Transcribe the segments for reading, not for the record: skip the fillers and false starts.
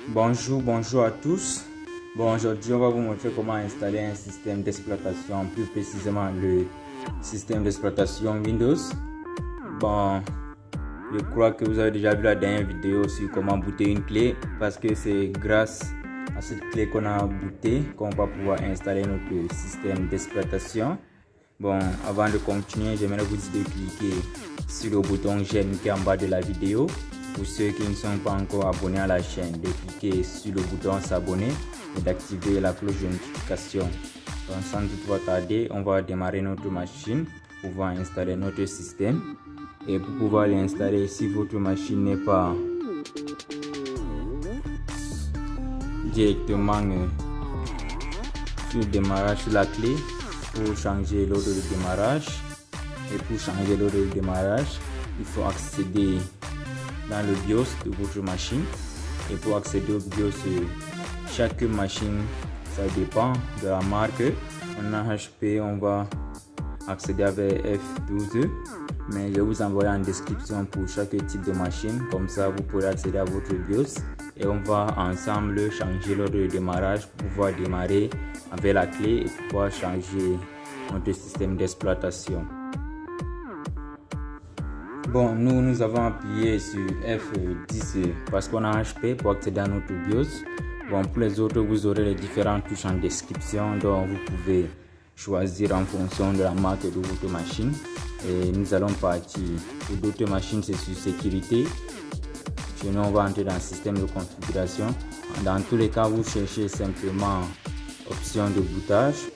Bonjour à tous. Bon, aujourd'hui, on va vous montrer comment installer un système d'exploitation, plus précisément le système d'exploitation Windows. Bon, je crois que vous avez déjà vu la dernière vidéo sur comment booter une clé, parce que c'est grâce à cette clé qu'on a booté qu'on va pouvoir installer notre système d'exploitation. Bon, avant de continuer, j'aimerais vous dire de cliquer sur le bouton j'aime qui est en bas de la vidéo. Pour ceux qui ne sont pas encore abonnés à la chaîne, de cliquer sur le bouton s'abonner et d'activer la cloche de notification. Donc, sans toutefois tarder, on va démarrer notre machine pour pouvoir installer notre système. Et pour pouvoir l'installer, si votre machine n'est pas directement sur le démarrage sur la clé, pour changer l'ordre de démarrage, et pour changer l'ordre de démarrage, il faut accéder dans le BIOS de votre machine. Et pour accéder au BIOS, chaque machine, ça dépend de la marque. On a HP, on va accéder avec F12, mais je vais vous envoyer en description pour chaque type de machine, comme ça vous pourrez accéder à votre BIOS et on va ensemble changer l'ordre de démarrage pour pouvoir démarrer avec la clé et pouvoir changer notre système d'exploitation. Bon, nous avons appuyé sur F10 parce qu'on a HP pour accéder à notre BIOS. Bon, pour les autres, vous aurez les différentes touches en description, donc vous pouvez choisir en fonction de la marque de votre machine. Et nous allons partir. Pour d'autres machines, c'est sur sécurité. Chez nous, on va entrer dans le système de configuration. Dans tous les cas, vous cherchez simplement option de bootage.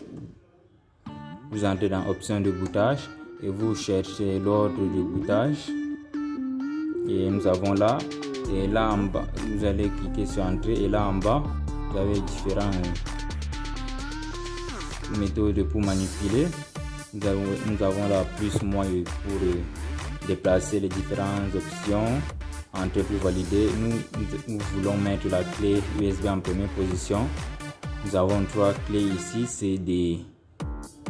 Vous entrez dans option de bootage et vous cherchez l'ordre de bootage. Et nous avons là. Et là en bas, vous allez cliquer sur entrée. Et là en bas, vous avez différentes méthodes pour manipuler. Nous avons là plus moins pour déplacer les différentes options. Entrer pour valider. Nous voulons mettre la clé USB en première position. Nous avons trois clés ici, c'est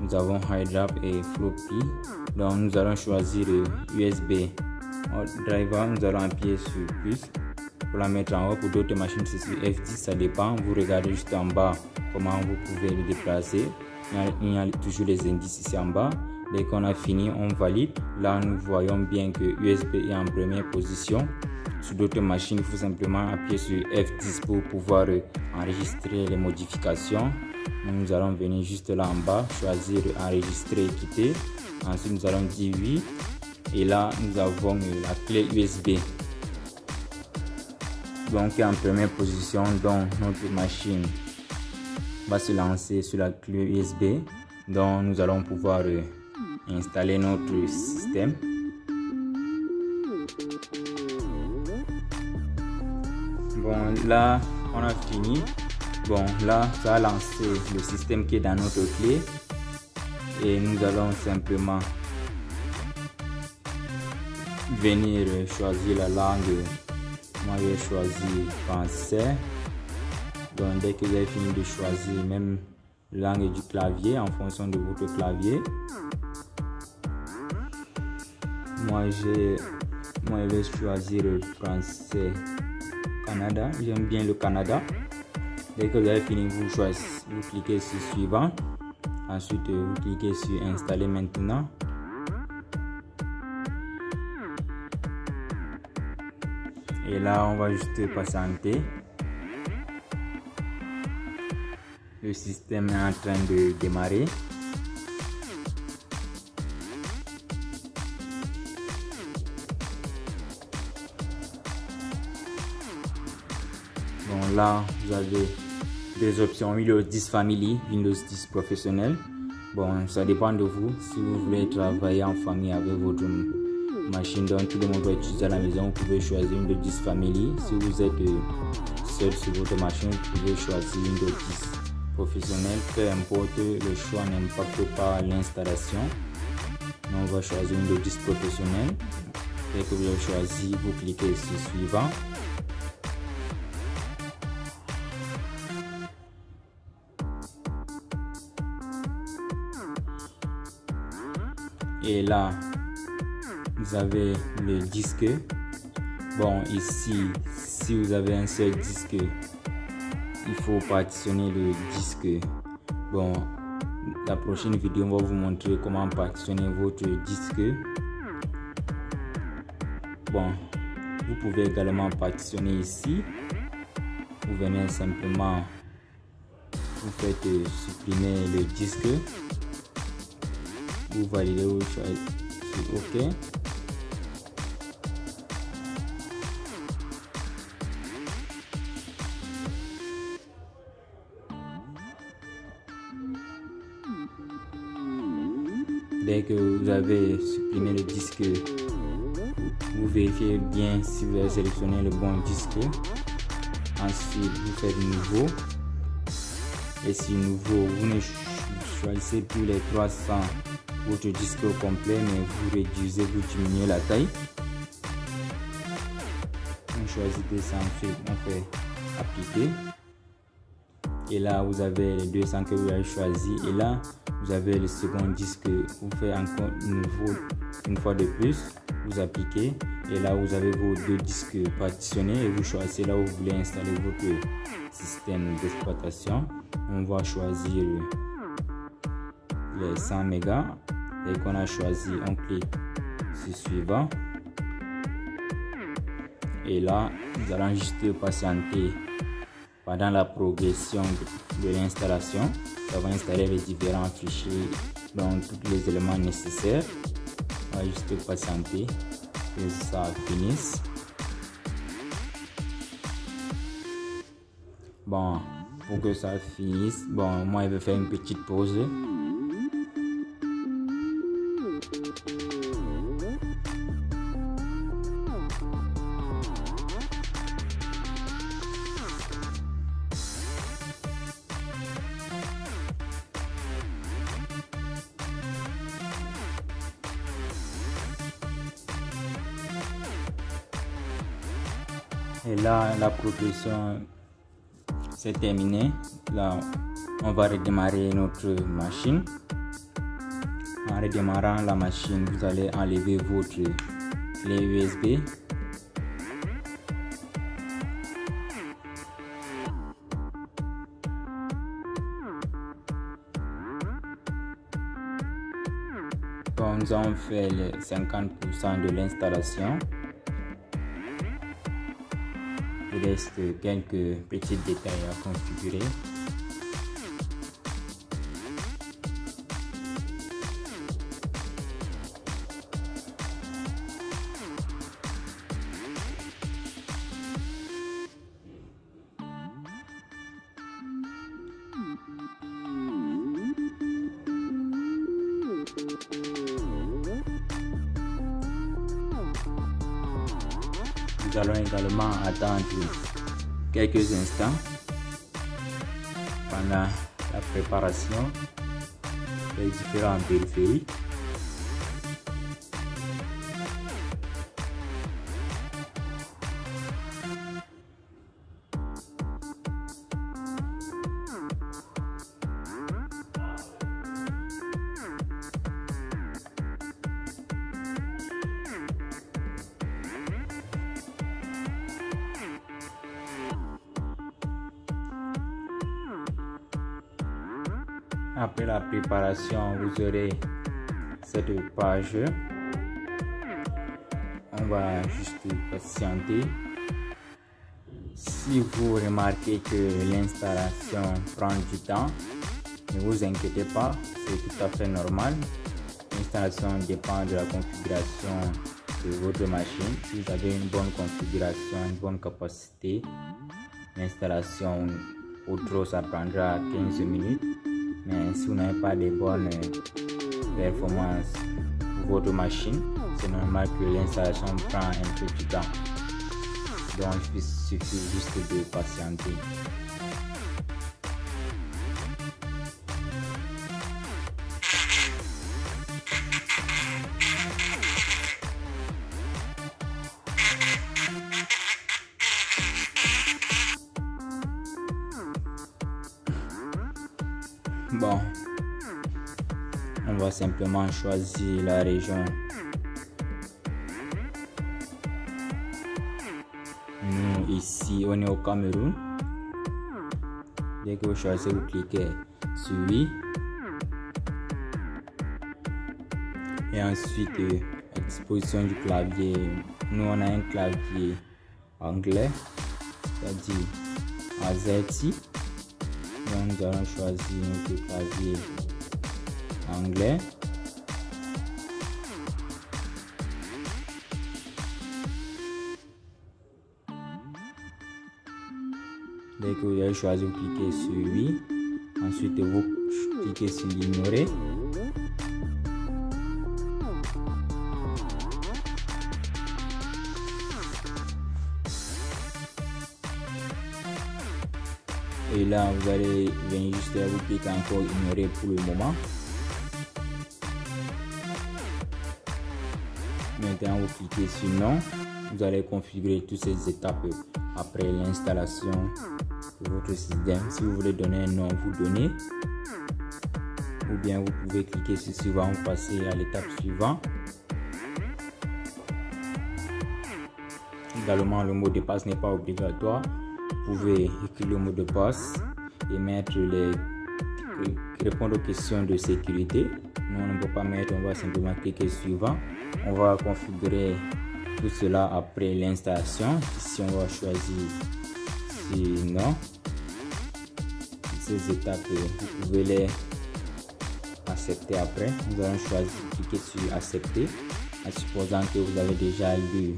nous avons high drive et floppy. Donc nous allons choisir USB driver. Nous allons appuyer sur plus pour la mettre en haut. Pour d'autres machines c'est sur F10, ça dépend. Vous regardez juste en bas comment vous pouvez le déplacer. Il y a toujours les indices ici en bas. Dès qu'on a fini, on valide. Là nous voyons bien que USB est en première position. Sur d'autres machines, il faut simplement appuyer sur F10 pour pouvoir enregistrer les modifications. Nous allons venir juste là en bas, choisir enregistrer et quitter. Ensuite, nous allons dire oui. Et là, nous avons la clé USB. Donc, en première position, donc notre machine va se lancer sur la clé USB. Donc, nous allons pouvoir installer notre système. Bon, là, on a fini. Bon, là, ça a lancé le système qui est dans notre clé. Et nous allons simplement venir choisir la langue. Moi, j'ai choisi français. Donc, dès que vous avez fini de choisir même la langue du clavier en fonction de votre clavier. Moi, je vais choisir le français Canada. J'aime bien le Canada. Dès que vous avez fini, vous cliquez sur suivant. Ensuite, vous cliquez sur installer maintenant. Et là, on va juste patienter. Le système est en train de démarrer. Bon, là, vous avez deux options, Windows 10 Family, Windows 10 Professionnel. Bon, ça dépend de vous. Si vous voulez travailler en famille avec votre machine, donc tout le monde va utiliser à la maison, vous pouvez choisir Windows 10 Family. Si vous êtes seul sur votre machine, vous pouvez choisir Windows 10 Professionnel. Peu importe, le choix n'impacte pas l'installation. On va choisir Windows 10 Professionnel. Dès que vous avez choisi, vous cliquez sur suivant. Et là, vous avez le disque. Bon, ici, si vous avez un seul disque, il faut partitionner le disque. Bon, la prochaine vidéo on va vous montrer comment partitionner votre disque. Bon, vous pouvez également partitionner ici. Vous venez simplement, vous faites supprimer le disque, vous validez, vous choisissez OK. Dès que vous avez supprimé le disque, vous vérifiez bien si vous avez sélectionné le bon disque. Ensuite, vous faites nouveau. Et si nouveau, vous ne choisissez plus les 300 votre disque au complet, mais vous réduisez, vous diminuez la taille. On choisit 200, on fait appliquer. Et là, vous avez les 200 que vous avez choisi. Et là, vous avez le second disque. Vous faites encore nouveau une fois de plus. Vous appliquez. Et là, vous avez vos deux disques partitionnés. Et vous choisissez là où vous voulez installer votre système d'exploitation. On va choisir les 100 mégas. Dès qu'on a choisi, on clique sur suivant. Et là, nous allons juste patienter. Pendant la progression de l'installation, on va installer les différents fichiers, donc tous les éléments nécessaires. On va juste patienter que ça finisse. Bon, pour que ça finisse, bon, moi je vais faire une petite pause. Et là, la progression c'est terminé. Là, on va redémarrer notre machine. En redémarrant la machine, vous allez enlever votre clé USB. Bon, nous avons fait les 50% de l'installation. Il reste quelques petits détails à configurer. Nous allons également attendre quelques instants pendant la préparation des différents périphériques. Après la préparation, vous aurez cette page. On va juste patienter. Si vous remarquez que l'installation prend du temps, ne vous inquiétez pas, c'est tout à fait normal. L'installation dépend de la configuration de votre machine. Si vous avez une bonne configuration, une bonne capacité, l'installation au draw ça prendra 15 minutes. Mais si vous n'avez pas de bonnes performances pour votre machine, c'est normal que l'installation prend un peu de temps. Donc il suffit juste de patienter. Bon, on va simplement choisir la région. Nous ici on est au Cameroun. Dès que vous choisissez, vous cliquez sur oui. Et ensuite, à disposition du clavier, nous on a un clavier anglais, c'est-à-dire AZERTY. Donc nous allons choisir notre clavier anglais. Dès que vous avez choisi, vous cliquez sur oui. Ensuite, vous cliquez sur ignorer. Et là, vous allez venir juste là, vous cliquez encore ignorer pour le moment. Maintenant, vous cliquez sur non. Vous allez configurer toutes ces étapes après l'installation de votre système. Si vous voulez donner un nom, vous donnez. Ou bien vous pouvez cliquer sur suivant ou passer à l'étape suivante. Également, le mot de passe n'est pas obligatoire. Vous pouvez écrire le mot de passe et mettre répondre aux questions de sécurité. Nous, on ne peut pas mettre, on va simplement cliquer suivant. On va configurer tout cela après l'installation. Ici, on va choisir non. Ces étapes, vous pouvez les accepter après. Nous allons choisir, cliquer sur accepter, en supposant que vous avez déjà lu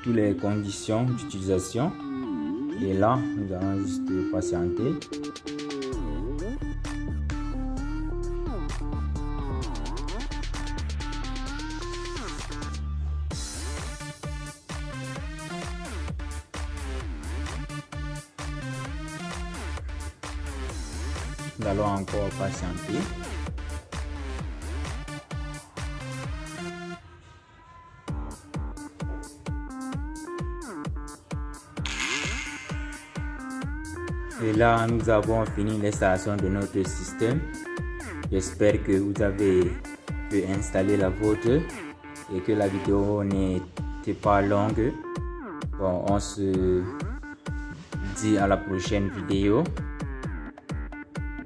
toutes les conditions d'utilisation. Et là, nous allons juste patienter. Nous allons encore patienter. Et là, nous avons fini l'installation de notre système. J'espère que vous avez pu installer la vôtre et que la vidéo n'était pas longue. Bon, on se dit à la prochaine vidéo.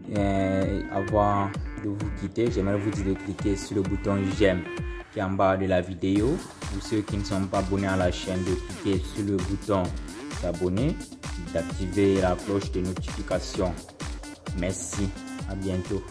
Et avant de vous quitter, j'aimerais vous dire de cliquer sur le bouton j'aime qui est en bas de la vidéo. Pour ceux qui ne sont pas abonnés à la chaîne, de cliquer sur le bouton s'abonner, d'activer la cloche de notification. Merci, à bientôt.